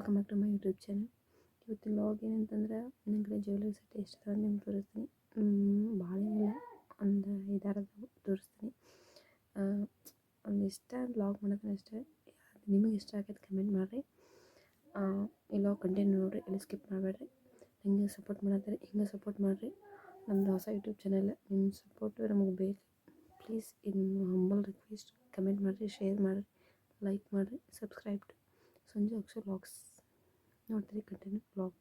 Welcome back to my YouTube channel. ಇವತ್ತಿನ vlog ಏನಂತಂದ್ರೆ ನನ್ನ ಕಡೆ ಜ್ಯುವೆಲರಿ ಸೆಟ್ ಎಷ್ಟು ಅದ ನಿಮ್ಗೆ ತೋರಿಸ್ತೀನಿ. ಭಾಳ ಏನಿಲ್ಲ, ಒಂದು 5-6 ತೋರಿಸ್ತೀನಿ. ಒಂದು ಇಷ್ಟ ಲಾಗ್ ಮಾಡೋದನ್ನ ಅಷ್ಟೇ. ನಿಮಗೆ ಇಷ್ಟ ಆಗೈತೆ ಕಮೆಂಟ್ ಮಾಡಿರಿ. ಈ ಲಾಗ್ ಕಂಟಿನ್ಯೂ ನೋಡಿರಿ, ಎಲ್ಲಿ ಸ್ಕಿಪ್ ಮಾಡಬೇಡ್ರಿ. ಹಿಂಗೆ ಸಪೋರ್ಟ್ ಮಾಡತ್ತಾರೆ, ಹಿಂಗೆ ಸಪೋರ್ಟ್ ಮಾಡಿರಿ. ನಮ್ಮದು ಹೊಸ ಯೂಟ್ಯೂಬ್ ಚಾನಲ್, ನಿಮ್ಮ ಸಪೋರ್ಟು ನಮಗೆ ಬೇಕು. ಪ್ಲೀಸ್ ಇದು ಹಂಬಲ್ ರಿಕ್ವೆಸ್ಟ್. ಕಮೆಂಟ್ ಮಾಡಿರಿ, ಶೇರ್ ಮಾಡಿರಿ, ಲೈಕ್ ಮಾಡಿರಿ, subscribe to Sanju Akshar vlogs. ನೋಡ್ತೀರಿ ಕಂಟಿನ್ಯೂ ವ್ಲಾಗ್.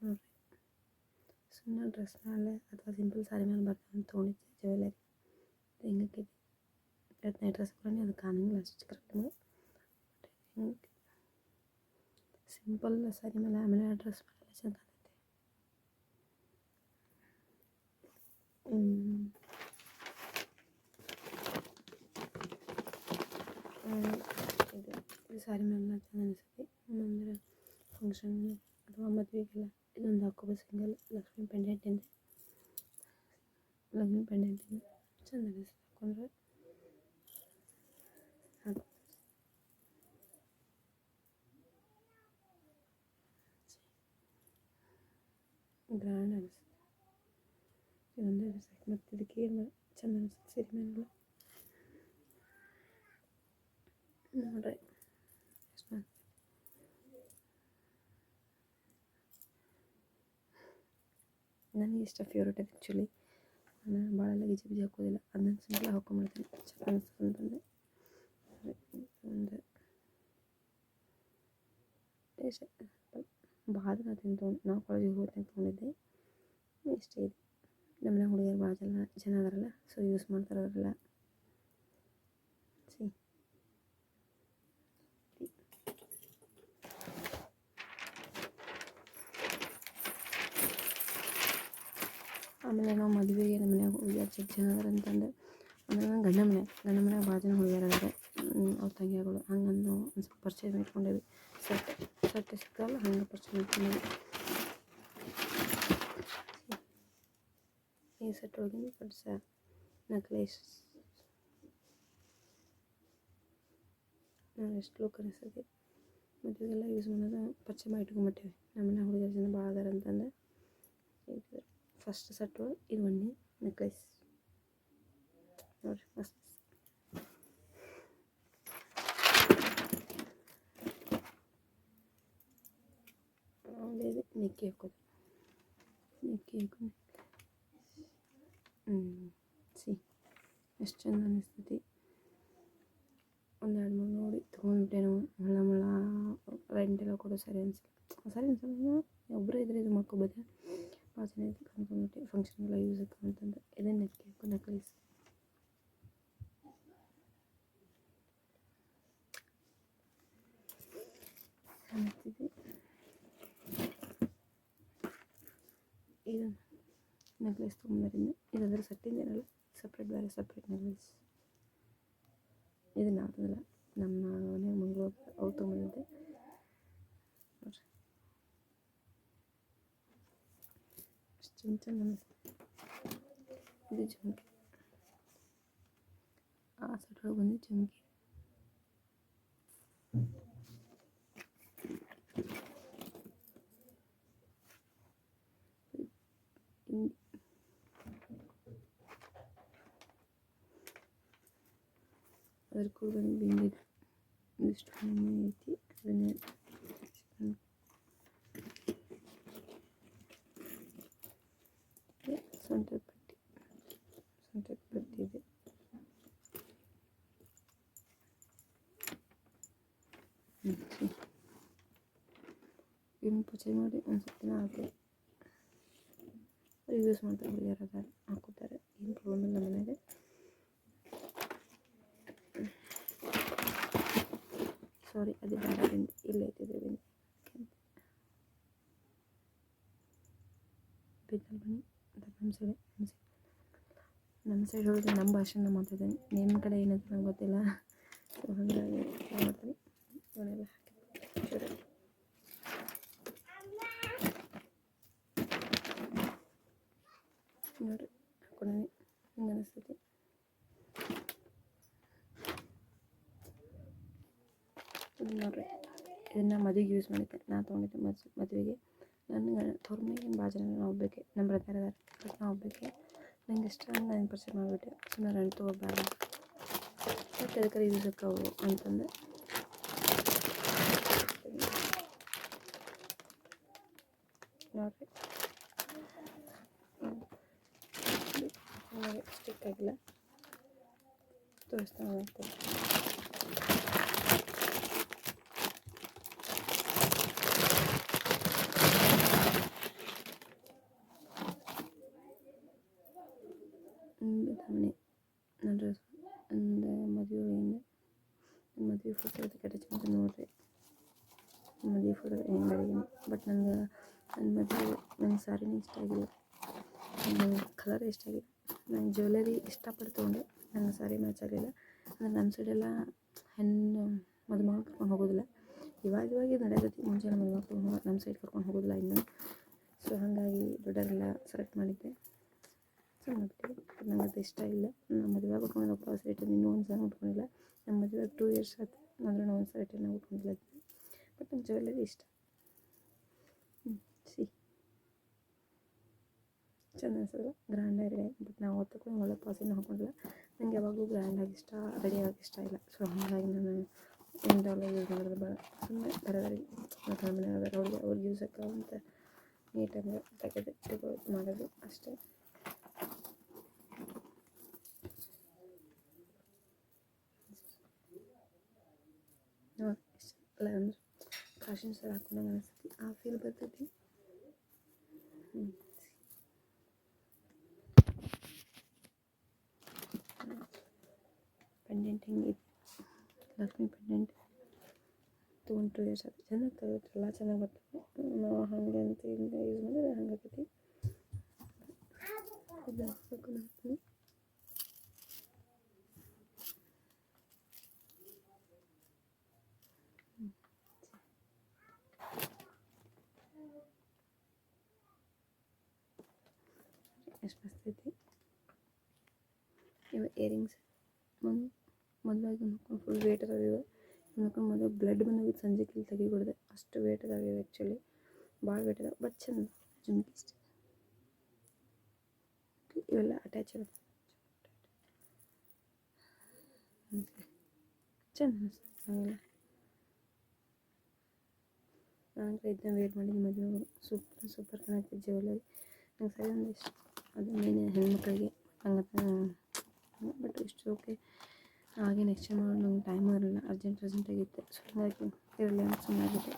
ನೋಡಿರಿ, ಸುಮ್ಮನೆ ಡ್ರೆಸ್ ಮೇಲೆ ಅಥವಾ ಸಿಂಪಲ್ ಸಾರಿ ಮೇಲೆ ಬರ್ತಾವೆ ಅಂತ ತೊಗೊಂಡಿದ್ದೆ ಜ್ಯುವೆಲರಿ. ಹೆಂಗೈತಿ ಇವತ್ತು ನೈಟ್ ಡ್ರೆಸ್ ಕೂಡ ಅದು ಕಾಣಂಗಿಲ್ಲ ಅಷ್ಟು ಕರೆಕ್ಟಾಗಿ. ಹಿಂಗೆ ಸಿಂಪಲ್ ಸಾರಿ ಮೇಲೆ ಆಮೇಲೆ ಡ್ರೆಸ್ ಮೇಲೆ ಚೆಂದ ಕಾಣ್ತೈತೆ. ಇದು ಸಾರಿ ಮೇಲೆ ಚೆಂದ ಅನಿಸುತ್ತೆ. ಅಂದರೆ ಫಂಕ್ಷನ್ ಅಥವಾ ಮದುವೆಗೆಲ್ಲ ಇದೊಂದು ಹಾಕೋಬೋದು. ಸಿಂಗಲ್ ಲಕ್ಷ್ಮೀ ಪೆಂಡೆಂಟಿಂದ ಚೆಂದ ಅನಿಸುತ್ತೆ ಹಾಕೊಂಡ್ರೆ. ಗ್ರ್ಯಾಂಡ್ ಅನಿಸುತ್ತೆ. ಇದೊಂದೇ ಅನಿಸುತ್ತೆ. ಮತ್ತು ಇದಕ್ಕೆ ಏನು ಚೆಂದ ಅನಿಸುತ್ತೆ ಸೀರೆ ಮೇಲೆಲ್ಲ. ನೋಡ್ರಿ ಎಷ್ಟು ನನಗೆ ಇಷ್ಟ ಫೇವ್ರೇಟ್ ಅದು ಆ್ಯಕ್ಚುಲಿ. ನಾನು ಭಾಳೆಲ್ಲ ಗಿಜಿ ಬಿಜಿ ಹಾಕೋದಿಲ್ಲ, ಅದನ್ನ ಸಿಂಪಲ್ ಹಾಕೊಂಡ್ಬಿಡ್ತೀನಿ. ಚೆಂದ ಅನಿಸ್ತದೆ ಅಂತಂದರೆ ಒಂದು ಭಾಳ ದಿನ ತೊಗೊಂಡು ನಾವು ಕಾಲೇಜಿಗೆ ಹೋಗ್ತೀನಿ ತೊಗೊಂಡಿದ್ದೆ. ಇಷ್ಟ ಇದೆ. ನಮ್ಮನೆ ಹುಡುಗಿಯರು ಭಾಳ ಜನ ಅದಾರಲ್ಲ, ಸೊ ಯೂಸ್ ಮಾಡ್ತಾರೆ ಅವರೆಲ್ಲ. ಆಮೇಲೆ ನಾವು ಮದುವೆಗೆ ನಮ್ಮ ಮನ್ಯಾಗ ಹುಡುಗಿಯರು ಚೆಕ್ ಜನ ಅದಾರ ಅಂತಂದು, ಅಂದರೆ ನನ್ನ ಗಂಡ ಮನ್ಯಾಗ ಭಾಳ ಜನ ಹುಡುಗಿಯರು ಅದಾರೆ. ಅವ್ರ ತಂಗಿಗಳು ಹಂಗಂದು ನಾವು ಒಂದು ಸ್ವಲ್ಪ ಪರ್ಚೇಸ್ ಮಾಡ್ಕೊಂಡೇವಿ. ಸೆಟ್ ಸಿಗ್ತಾವಲ್ಲ, ಹಂಗೆ ಪರ್ಚೇಸ್ ಮಾಡ್ಕೊಂಡೇವಿ. ಈ ಸೆಟ್ ಒಳಗಿಂದ ಪರ್ಸ ನೆಕ್ಲೇಸ್ ನಾನು ಎಷ್ಟು ಲುಕ್ ಅನಿಸ್ತದೆ. ಮದುವೆಗೆಲ್ಲ ಯೂಸ್ ಮಾಡೋದು ಪರ್ಚೇಸ್ ಮಾಡಿ ಇಟ್ಕೊಂಡ್ಬಿಟ್ಟೇವಿ. ನಮ್ಮ ಮನೆ ಹುಡುಗಿಯರು ಜನ ಭಾಳ ಅದಾರ ಅಂತಂದು ಇದು ಫಸ್ಟ್ ಸೆಟ್ ಒಳಗೆ ಇದು ಒಂದು ನೆಕ್ಲೇಸ್ ನೋಡಿರಿ ಮಸ್ತ್. ಆಮೇಲೆ ನೆಕ್ಕಿ ಹಾಕೋದು, ಎಷ್ಟು ಚಂದ ಅನಿಸ್ತೈತಿ. 1-2-3 ನೋಡಿ ತೊಗೊಂಡ್ಬಿಟ್ಟೆ. ನಾವು ಮುಳ್ಳ ರೆಂಟೆಲ್ಲ ಕೊಡೋದು ಸರಿ ಅನ್ಸಲ್ಲ. ಒಬ್ಬರೇ ಇದ್ರೆ ಇದು ಮಾಡ್ಕೊಬೋದು. ಭಾಳ ಜನ ಇದ್ದು ಅಂದ್ಕೊಂಡ್ಬಿಟ್ಟೆ ಫಂಕ್ಷನ್ಗೆಲ್ಲ ಯೂಸ್ ಆಗ್ತದೆ ಅಂತಂದು ಇದೇ ನೆಕ್ಕಿ ಹಾಕೋ ನೆಕ್ಲೇಸ್. ಇದು ನೆಕ್ಲೇಸ್ ತೊಗೊಂಬರಿಂದ ಇದಂದ್ರೆ ಸೆಟ್ಟಿಂದೇನಲ್ಲ, ಸಪ್ರೇಟ್ ನೆಕ್ಲೇಸ್. ಇದು ನಾವು ತಂದಿಲ್ಲ, ನಮ್ಮ ಮನೆ ಮಂಗಳೂರು ಅವ್ರು ತೊಗೊಂಬಂದಿದ್ದೆ. ನೋಡಿರಿ ಎಷ್ಟು ಚಂದ ಅನಿಸ್ತದೆ. ಇದು ಜುಮ್ಕಿ, ಆ ಸೆಟ್ ಒಳಗೆ ಬಂದು ಜುಮ್ಕಿ. ಅದ್ರ ಕೂಡ ಬಂದು ಬಿಂದಿಗೆ ಇಷ್ಟು ಐತಿ. ಅದನ್ನೇ ಸೊಂಟದ ಪಟ್ಟಿ ಇದೆ. ಇನ್ನು ಪರ್ಚೇಸ್ ಮಾಡಿ ಒಂದು ಸ್ವಲ್ಪ ದಿನ ಆಗುತ್ತೆ. ಯೂಸ್ ಮಾಡ್ತಾರೆ, ಹುಡುಗಿಯರು ಅದಾರ ಹಾಕೋತಾರೆ, ಏನು ಪ್ರಾಬ್ಲಮ್ ಇಲ್ಲ ಮನೆಗೆ. ಸಾರಿ, ಅದು ಬೇಡ ಬಿಂದಿ, ಇಲ್ಲೇ ಐತಿದ್ರೆ ಬಿಂದಿ ಬನ್ನಿ. ನಮ್ಮ ಸೈಡ್ ಹೋದ್ರೆ ನಮ್ಮ ಭಾಷೆನ ಮಾತಾಡ್ತೀನಿ. ನಿಮ್ಮ ಕಡೆ ಏನಂತ ನಂಗೆ ಗೊತ್ತಿಲ್ಲ. ಸೊ ಹಾಗಾಗಿ ಮಾಡ್ತೀನಿ. ಇವನ್ನೆಲ್ಲ ಹಾಕಿ ನೋಡಿರಿ ಹಾಕೊಂಡಿ ಹಿಂಗೆ ಅನಿಸ್ತೈತಿ. ಇದನ್ನು ಮದುವೆಗೆ ಯೂಸ್ ಮಾಡಿದ್ದೆ. ನಾನು ತೊಗೊಂಡಿದ್ದೆ ಮದುವೆಗೆ. ನನಗೆ ತವ್ರ ಮನೆಗೆ ಏನು ಭಾಳ ಜನ ನಾವು ಒಬ್ಬಾಕೆ, ನಮ್ಮ ಬ್ರದರ್ ಇದ್ದಾರೆ, ಬಟ್ ನಾವು ಒಬ್ಬಾಕೆ. ನಂಗೆ ಇಷ್ಟ ಅಂತ ನಾನು ಪರ್ಚೇಸ್ ಮಾಡಿಬಿಟ್ಟೆ. ಸುಮ್ಮನೆ ರೆಂಟ್ ತೊಗೋಬೇಡ, ಮತ್ತು ಅದಕ್ಕೆ ಯೂಸ್ ಆಕ್ಕವು ಅಂತಂದು ನೋಡಿರಿ. ಸ್ಟಿಕ್ ಆಗಿಲ್ಲ, ತೋರಿಸ್ತಾ ಹೋಗ್ತೀನಿ. ಧಾವಣಿ ನನ್ನ ಡ್ರೆಸ್ ಒಂದು ಮದುವೆಯಿಂದ ಮದುವೆ ಫೋಟೋ ಅಟ್ಯಾಚ್ ಮಾಡಿ ನೋಡಿರಿ. ಮದುವೆ ಫೋಟೋ ಹೆಂಗೆ ಮಾಡಿದ್ದೀನಿ. ಬಟ್ ನನಗೆ ನನ್ನ ಮದುವೆ ನಂಗೆ ಸಾರಿನೇ ಇಷ್ಟ ಆಗಿಲ್ಲ, ನನಗೆ ಕಲರ್ ಇಷ್ಟ ಆಗಿಲ್ಲ. ನಾನು ಜ್ಯುವೆಲರಿ ಇಷ್ಟಪಟ್ಟು ತೊಗೊಂಡೆ, ನನಗೆ ಸಾರಿ ಮ್ಯಾಚ್ ಆಗಲಿಲ್ಲ. ಅಂದರೆ ನಮ್ಮ ಸೈಡೆಲ್ಲ ಹೆಣ್ಣು ಮದುಮಗಳು ಕರ್ಕೊಂಡು ಹೋಗೋದಿಲ್ಲ. ಇವಾಗ ಇದು ನಡೆಯತೈತಿ, ಮುಂಚೆ ಮದುಮಗಳು ನಮ್ಮ ಸೈಡ್ ಕರ್ಕೊಂಡು ಹೋಗೋದಿಲ್ಲ ಇನ್ನೂ. ಸೊ ಹಾಗಾಗಿ ದೊಡ್ಡವರೆಲ್ಲ ಸೆಲೆಕ್ಟ್ ಮಾಡಿದ್ದೆ. ಚೆನ್ನಾಗಿಬಿಟ್ಟಿದೆ, ಬಟ್ ನಂಗೆ ಅದು ಇಷ್ಟ ಇಲ್ಲ. ನಮ್ಮ ಮದುವೆ ಉಟ್ಕೊಂಡಿಲ್ಲ, ಉಪವಾಸ ಇಟ್ಟಿದ್ದು ಇನ್ನೂ ಒಂದು ಸಲ ಉಟ್ಕೊಂಡಿಲ್ಲ. ನಮ್ಮ ಮದುವೆ 2 ಇಯರ್ಸ್ ಆಯ್ತು, ಅಂದರೆ ನಾವು ಒಂದು ಸಲ ಇಟ್ಟು ಉಟ್ಕೊಂಡಿಲ್ಲ. ಬಟ್ ನಂಗೆ ಜ್ಯುವೆಲರಿ ಇಷ್ಟ. ಸಿ ಚೆಂದ ಅನ್ಸಲ್ಲ, ಗ್ರ್ಯಾಂಡ್ ರೆಡಿ. ಬಟ್ ನಾವು ಹೊತ್ತಕೊಂಡು ಒಳ್ಳೆ ಪಾಸಿನ ಹಾಕೊಂಡಿಲ್ಲ. ನನಗೆ ಯಾವಾಗಲೂ ಗ್ರ್ಯಾಂಡಾಗಿ ಇಷ್ಟ, ರೆಡಿ ಆಗೋಕ್ಕೆ ಇಷ್ಟ ಇಲ್ಲ. ಸೊ ಹಾಗಾಗಿ ನಾನು ಇಂಥವೆಲ್ಲ ಯೂಸ್ ಮಾಡೋದು ಬೇಡ. ಸುಮ್ಮನೆ ಬೇರೆ ನಮ್ಮ ಮನೆಯವ್ರು ಅವ್ರಿಗೆ ಯೂಸ್ ಆಗೋವಂಥ ನೀಟಾಗಿ ತೆಗೆದು ಮಾಡೋದು ಅಷ್ಟೇ. ಇಲ್ಲ ಅಂದ್ರೆ ಕಾಶಿನ ಸರ ಹಾಕೊಂಡಂಗೆ ಅನಿಸ್ತೈತಿ, ಆ ಫೀಲ್ ಬರ್ತೈತಿ. ಪೆಂಡೆಂಟ್ ಹಿಂಗಿದೆ, ಲಕ್ಷ್ಮಿ ಪೆಂಡೆಂಟ್ ತೊಗೊಂಡು 2 ಇಯರ್ಸ್ ಆಯ್ತು. ಚೆನ್ನಾಗಿ ತಗೋತಾರೆ, ಎಲ್ಲ ಚೆನ್ನಾಗಿ ಬರ್ತದೆ. ನಾವು ಹಾಗೆ ಅಂತ ಹಿಂಗೆ ಯೂಸ್ ಮಾಡಿದ್ರೆ ಹಂಗೆ ಆಕೈತಿ. ಇದು ಹಾಕ್ಬೇಕು ನಾನು. ಎಷ್ಟು ಮಸ್ತೈತಿ. ಇವು ಇಯರಿಂಗ್ಸ್ ಮದುವೆಗೆ ನೋಡ್ಕೊಂಡು ಫುಲ್ ವೇಟ್ ಅದಾವೆ. ಇವು ನೋಡ್ಕೊಂಡು ಮದುವೆ ಬ್ಲಡ್ ಬಂದಾಗ ಸಂಜೆ ಕೀಲಿ ತೆಗಿಬಿಡ್ದೆ, ಅಷ್ಟು ವೇಟ್ ಅದಾವೆ ಇವು. ಆ್ಯಕ್ಚುಲಿ ಭಾಳ ವೇಟ್ ಅದಾವೆ, ಬಟ್ ಚಂದ ಜುಮ್ಕಿ ಇಷ್ಟ. ಇವೆಲ್ಲ ಅಟ್ಯಾಚ್ ಇರುತ್ತೆ, ಚಂದ ಅನಿಸ್ತದೆ. ಹಾಗೆಲ್ಲ ನಾನು ಇದನ್ನ ವೇಟ್ ಮಾಡಿದ್ದು ಮದುವೆ. ಸೂಪರ್ ಕಾಣತ್ತೆ ಜ್ಯುವೆಲರಿ. ನಂಗೆ ಸರಿ ಒಂದು ಇಷ್ಟ, ಅದು ಮೇನ್ ಹೆಣ್ಮಕ್ಳಿಗೆ ಹಂಗಂತ. ಬಟ್ ಇಷ್ಟು ಓಕೆ. ಹಾಗೆ ನೆಕ್ಸ್ಟ್ ಟೈಮ್ ನಂಗೆ ಟೈಮ್ ಇರಲಿಲ್ಲ, ಅರ್ಜೆಂಟಾಗಿತ್ತು. ಸೊ ಹಾಗಾಗಿ ಇರಲಿ ಅಂತ ಸುಮ್ಮನಾಗಿದ್ದೆ.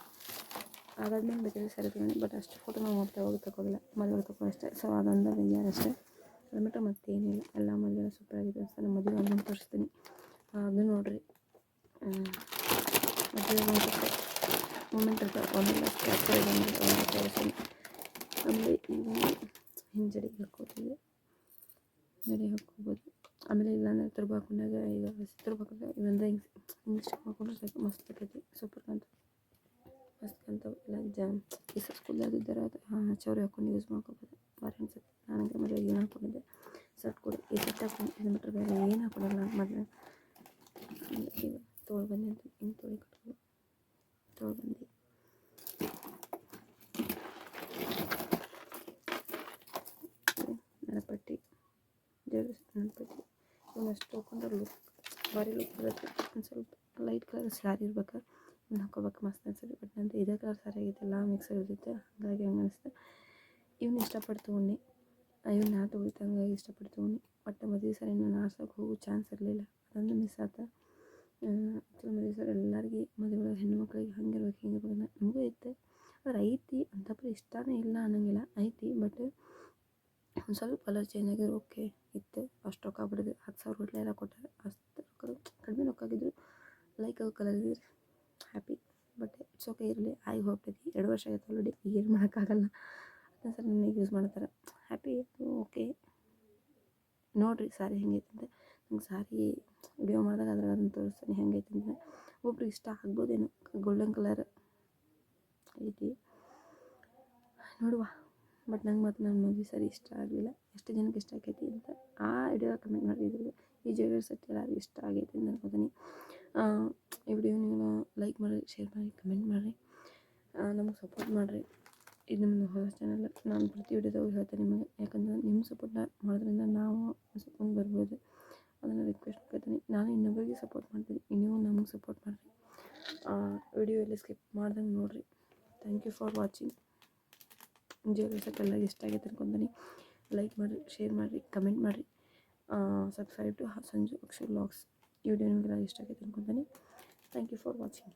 ಅದಾದ್ಮೇಲೆ ಬೇಕಾದ್ರೆ ಸರಿ ತೊಗೊಂಡು, ಬಟ್ ಅಷ್ಟು ಫೋಟೋ ನಾವು ಹೋಗಿ ತಗೋದಿಲ್ಲ, ಮದುವೆ ತಗೋ ಅಷ್ಟೇ. ಸೊ ಅದೊಂದು ಅಷ್ಟೇ, ಅದು ಬಿಟ್ಟರೆ ಮತ್ತೇನಿಲ್ಲ. ಎಲ್ಲ ಮದುವೆ ಸೂಪರಾಗಿದೆ. ಸೊ ನಮ್ಮ ಮದುವೆ ಅದನ್ನು ತೋರಿಸ್ತೀನಿ, ಅದು ನೋಡಿರಿ. ಮದುವೆ ಮೂಮೆಂಟ್ ಇರ್ತಾವೆ, ಒಂದೆಲ್ಲ ಕ್ಯಾಪ್ಚರ್ ತೋರಿಸ್ತೀನಿ. ಆಮೇಲೆ ಈಗ ಹಿಂಜಡಿಗೆ ಹಾಕ್ಕೋತೀವಿ, ಜಡಿ ಹಾಕ್ಕೋಬೋದು. ಆಮೇಲೆ ಇಲ್ಲಾಂದ್ರೆ ತುರ್ಬು ಹಾಕೊಂಡಾಗ, ಈಗ ತುರ್ಬು ಹಾಕಿದ್ರೆ ಇವೊಂದು ಹಿಂಗೆ ಸ್ಟಿಕ್ ಮಾಡ್ಕೊಂಡ್ರೆ ಸಾಕು, ಮಸ್ತ್ ಆಕೈತಿ. ಸೂಪರ್ ಕಾಣ್ತವೆ, ಮಸ್ತ್ ಕಾಣ್ತವೆ. ಎಲ್ಲ ಈ ಸ್ಕೂಲ್ದಾಗ ಇದ್ದಾರೆ, ಅದು ಚೌರಿ ಹಾಕೊಂಡು ಯೂಸ್ ಮಾಡ್ಕೋಬೋದು. ಭಾರಿ ಅನ್ಸುತ್ತೆ. ನನಗೆ ಮದುವೆಗೆ ಏನು ಹಾಕ್ಕೊಂಡಿದ್ದೆ, ಸೆಟ್ ಕೊಡಿ ಈ ಸೆಟ್ ಹಾಕೊಂಡು, ಇದು ಬಿಟ್ಟರೆ ಬೇರೆ ಏನು ಹಾಕೊಂಡಿಲ್ಲ ಮದುವೆ. ಈಗ ತೊಗೊಳ್ ಬನ್ನಿ ಅಂತ ಹಿಂಗೆ ತೊಳಿ ಕಟ್ಕೊಂಡು ಬಂದು ನಡಪಟ್ಟಿ ನಡಪಟ್ಟಿ ಇವನ್ನಷ್ಟು ತೊಗೊಂಡ್ರೆ ಲುಕ್ ಭಾರಿ ಲುಕ್ ಬರುತ್ತೆ. ಒಂದು ಸ್ವಲ್ಪ ಲೈಟ್ ಕಲರ್ ಸ್ಯಾರಿ ಇರ್ಬೇಕಾದ್ರೆ ಇವ್ನು ಹಾಕೋಬೇಕು, ಮಸ್ತ್ ಅನ್ಸುತ್ತೆ. ಬಟ್ ನಂದು ಇದೇ ಕಲರ್ ಸ್ಯಾರಿ ಆಗೈತೆ, ಎಲ್ಲ ಮಿಕ್ಸ್ ಆಗಿರುತ್ತೆ, ಹಾಗಾಗಿ ಹಂಗೆ ಅನಿಸುತ್ತೆ. ಇವ್ನು ಇಷ್ಟಪಟ್ಟು ತೊಗೊಂಡು, ಇವ್ನು ನಾ ತೊಗೊಳ್ತೆ, ಹಂಗಾಗಿ ಇಷ್ಟಪಟ್ಟು ತೊಗೊಂಡು. ಬಟ್ ಮದುವೆ ಸರಿ ನಾನು ಆರ್ಸೋಕೆ ಹೋಗೋ ಚಾನ್ಸ್ ಇರಲಿಲ್ಲ, ಅದೊಂದು ಮಿಸ್ ಆಯ್ತು. ಆ್ಯಕ್ಚುಲಿ ಮದುವೆ ಸರ್ ಎಲ್ಲರಿಗೆ ಮದುವೆ ಹೆಣ್ಣು ಮಕ್ಳಿಗೆ ಹಂಗಿರ್ಬೇಕು ಹಿಂಗಿರ್ಬೇಕು ನಮಗೂ ಐತೆ. ಆದ್ರೆ ಐತಿ ಅಂತಪ್ಪ ಇಷ್ಟನೇ ಇಲ್ಲ ಅನ್ನೋಂಗಿಲ್ಲ, ಐತಿ. ಬಟ್ ಒಂದು ಸ್ವಲ್ಪ ಕಲರ್ ಚೇಂಜ್ ಆಗಿದ್ರು ಓಕೆ ಇತ್ತು. ಅಷ್ಟು ರೊಕ್ಕ ಬಿಡೋದು 10,000 ಗಟ್ಟಲೆ ಎಲ್ಲ ಕೊಟ್ಟಾರೆ, ಅಷ್ಟು ರೊಕ್ಕ ಕಡಿಮೆ ರೊಕ್ಕ ಆಗಿದ್ರು ಲೈಕ್ ಆಗೋ ಕಲರ್ ಇದ್ರೆ ಹ್ಯಾಪಿ. ಬಟ್ ಇಟ್ಸ್ ಓಕೆ, ಇರಲಿ. ಆಗಿ ಹೋಗ್ತೈತಿ, 2 ವರ್ಷ ಆಯ್ತು ಆಲ್ರೆಡಿ, ಏನು ಮಾಡೋಕ್ಕಾಗಲ್ಲ. ಅದನ್ನ ಸರ್ ನನಗೆ ಯೂಸ್ ಮಾಡ್ತಾರೆ, ಹ್ಯಾಪಿ ಓಕೆ. ನೋಡಿರಿ ಸಾರಿ ಹೆಂಗೈತೆ ಅಂತ. ನಂಗೆ ಸಾರಿ ವಿಡಿಯೋ ಮಾಡಿದಾಗ ಅದನ್ನು ತೋರಿಸ್ತೀನಿ ಹೆಂಗೈತೆ ಅಂತ. ಒಬ್ರು ಇಷ್ಟ ಆಗ್ಬೋದೇನೋ, ಗೋಲ್ಡನ್ ಕಲರ್ ಐತಿ ನೋಡುವ. ಬಟ್ ನಂಗೆ ಮತ್ತು ನನ್ನ ಮದುವೆ ಸರಿ ಇಷ್ಟ ಆಗಲಿಲ್ಲ. ಎಷ್ಟು ಜನಕ್ಕೆ ಇಷ್ಟ ಆಗೈತಿ ಅಂತ ಆ ವಿಡಿಯೋ ಕಮೆಂಟ್ ಮಾಡಿದ್ರು. ಈ ಜ್ಯುವೆಲರಿ ಸೆಟ್ ಎಲ್ಲರಿಗೂ ಇಷ್ಟ ಆಗೈತಿ ಅಂತ ಅನ್ಕೋತೀನಿ. ಈ ವಿಡಿಯೋ ನೀವು ಲೈಕ್ ಮಾಡಿರಿ, ಶೇರ್ ಮಾಡಿರಿ, ಕಮೆಂಟ್ ಮಾಡಿರಿ, ನಮಗೆ ಸಪೋರ್ಟ್ ಮಾಡಿರಿ. ಇದು ನಿಮ್ಮದು ಹೊಸ ಚಾನಲ್. ನಾನು ಪ್ರತಿ ವಿಡಿಯೋದಾಗ ಹೇಳ್ತೇನೆ ನಿಮಗೆ, ಯಾಕಂದ್ರೆ ನಿಮ್ಮ ಸಪೋರ್ಟ್ ಮಾಡೋದ್ರಿಂದ ನಾವು ಸಪೋರ್ಟ್ ಬರ್ಬೋದು. ಅದನ್ನು ರಿಕ್ವೆಸ್ಟ್ ಮಾಡ್ತೀನಿ. ನಾನು ಇನ್ನೊಬ್ಬರಿಗೆ ಸಪೋರ್ಟ್ ಮಾಡ್ತೀನಿ, ನೀವು ನಮಗೆ ಸಪೋರ್ಟ್ ಮಾಡಿರಿ. ವಿಡಿಯೋ ಎಲ್ಲ ಸ್ಕಿಪ್ ಮಾಡ್ದಂಗೆ ನೋಡಿರಿ. Thank you for watching. Jewellery set ಎಲ್ಲ ಇಷ್ಟ ಆಗೈತೆ ಅನ್ಕೊಂತೀನಿ. ಲೈಕ್ ಮಾಡಿರಿ, ಶೇರ್ ಮಾಡಿರಿ, ಕಮೆಂಟ್ ಮಾಡಿರಿ, subscribe to Sanju Akshar vlogs. ಈ ವಿಡಿಯೋ ನಿಮಗೆಲ್ಲ ಇಷ್ಟ ಆಗೈತೆ ಅನ್ಕೊಂತೀನಿ. Thank you for watching.